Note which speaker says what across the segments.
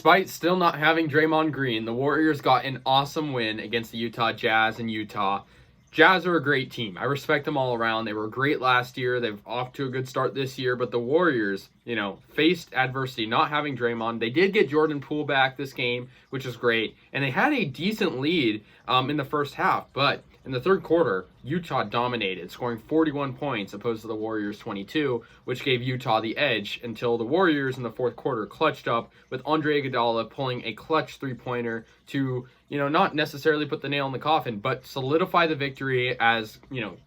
Speaker 1: Despite still not having Draymond Green, the Warriors got an awesome win against the Utah Jazz in Utah. Jazz are a great team. I respect them all around. They were great last year. They've off to a good start this year, but the Warriors, faced adversity not having Draymond. They did get Jordan Poole back this game, which is great, and they had a decent lead in the first half, but in the third quarter, Utah dominated, scoring 41 points opposed to the Warriors 22, which gave Utah the edge until the Warriors in the fourth quarter clutched up with Andre Iguodala pulling a clutch three-pointer to, not necessarily put the nail in the coffin, but solidify the victory as,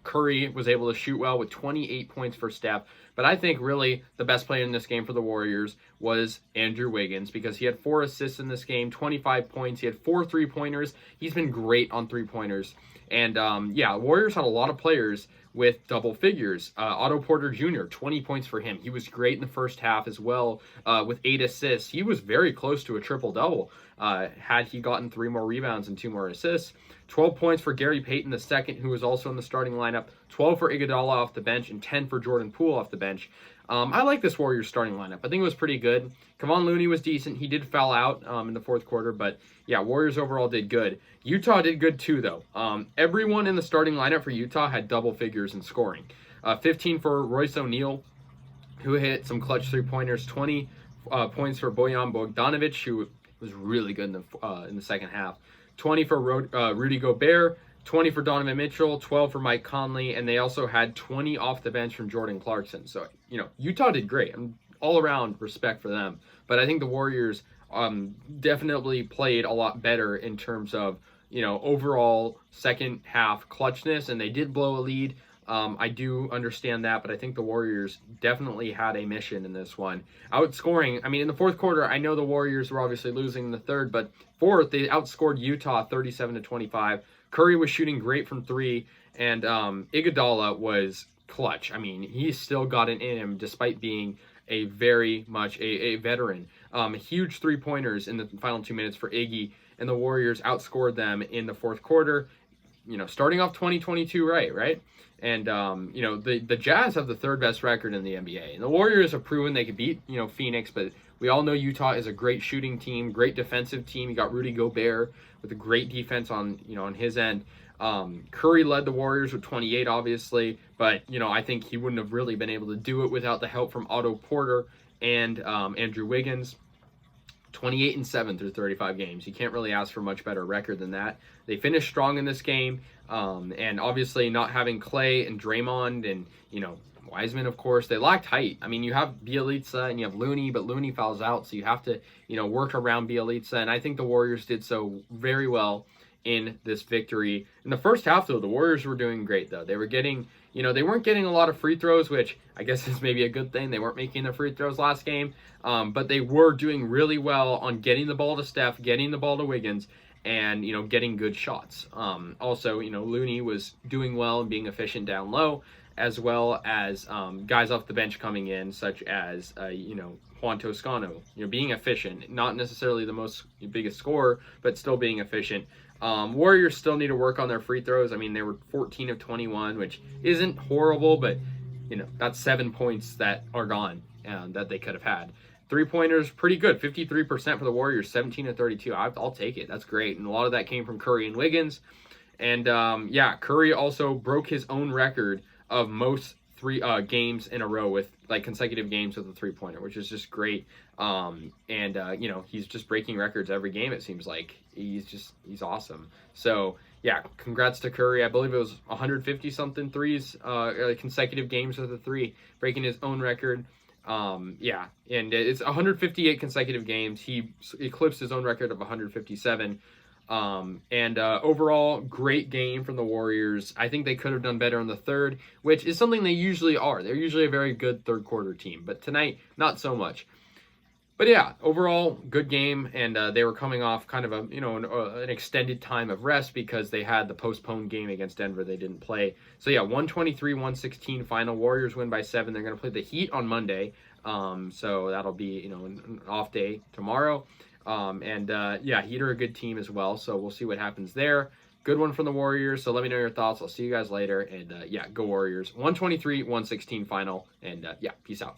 Speaker 1: Curry was able to shoot well with 28 points for Steph. But I think really the best player in this game for the Warriors was Andrew Wiggins because he had 4 assists in this game, 25 points. He had 4 3-pointers. He's been great on 3-pointers. And, Warriors had a lot of players with double figures. Otto Porter Jr., 20 points for him. He was great in the first half as well with 8 assists. He was very close to a triple-double had he gotten 3 more rebounds and 2 more assists. 12 points for Gary Payton II, who was also in the starting lineup. 12 for Iguodala off the bench and 10 for Jordan Poole off the bench. I like this Warriors starting lineup. I think it was pretty good. Kevon Looney was decent. He did foul out in the fourth quarter, but yeah, Warriors overall did good. Utah did good too, though. Everyone in the starting lineup for Utah had double figures in scoring. 15 for Royce O'Neal, who hit some clutch 3-pointers. 20 points for Bojan Bogdanovic, who was really good in the second half. 20 for Rudy Gobert. 20 for Donovan Mitchell, 12 for Mike Conley, and they also had 20 off the bench from Jordan Clarkson. So, Utah did great. All around respect for them. But I think the Warriors definitely played a lot better in terms of, overall second half clutchness, and they did blow a lead. I do understand that, but I think the Warriors definitely had a mission in this one. Outscoring, in the fourth quarter, I know the Warriors were obviously losing in the third, but fourth, they outscored Utah 37-25. Curry was shooting great from 3, and Iguodala was clutch. He still got it in him despite being a very much a veteran. Huge 3-pointers in the final 2 minutes for Iggy, and the Warriors outscored them in the fourth quarter, starting off 2022 right? And, the Jazz have the 3rd best record in the NBA, and the Warriors have proven they could beat, Phoenix, but we all know Utah is a great shooting team, great defensive team. You got Rudy Gobert with a great defense on his end. Curry led the Warriors with 28, obviously, but, I think he wouldn't have really been able to do it without the help from Otto Porter and Andrew Wiggins. 28-7 through 35 games. You can't really ask for much better record than that. They finished strong in this game, and obviously not having Clay and Draymond and, Wiseman, of course, they lacked height. You have Bjelica and you have Looney, but Looney fouls out, so you have to, work around Bjelica, and I think the Warriors did so very well in this victory. In the first half, though, the Warriors were doing great, though. They were getting, they weren't getting a lot of free throws, which I guess is maybe a good thing. They weren't making the free throws last game, but they were doing really well on getting the ball to Steph, getting the ball to Wiggins, and, getting good shots. Also, Looney was doing well and being efficient down low, as well as guys off the bench coming in, such as, Juan Toscano, being efficient, not necessarily the biggest scorer, but still being efficient. Warriors still need to work on their free throws. They were 14 of 21, which isn't horrible, but, that's 7 points that are gone that they could have had. 3-pointers, pretty good. 53% for the Warriors, 17 of 32. I'll take it. That's great. And a lot of that came from Curry and Wiggins. And, Curry also broke his own record of most games in a row with consecutive games with a 3-pointer, which is just great. He's just breaking records every game. It seems like he's awesome. So yeah, congrats to Curry. I believe it was 150 something threes, consecutive games with a 3, breaking his own record. And it's 158 consecutive games. He eclipsed his own record of 157. Overall, great game from the Warriors. I think they could have done better in the third, which is something they usually are. They're usually a very good third quarter team, but tonight, not so much. But yeah, overall, good game, and they were coming off kind of an extended time of rest because they had the postponed game against Denver they didn't play. So yeah, 123-116 final. Warriors win by 7. They're going to play the Heat on Monday, so that'll be an off day tomorrow. Heat are a good team as well, so we'll see what happens there. Good one from the Warriors, so let me know your thoughts. I'll see you guys later, and go Warriors. 123-116 final, and peace out.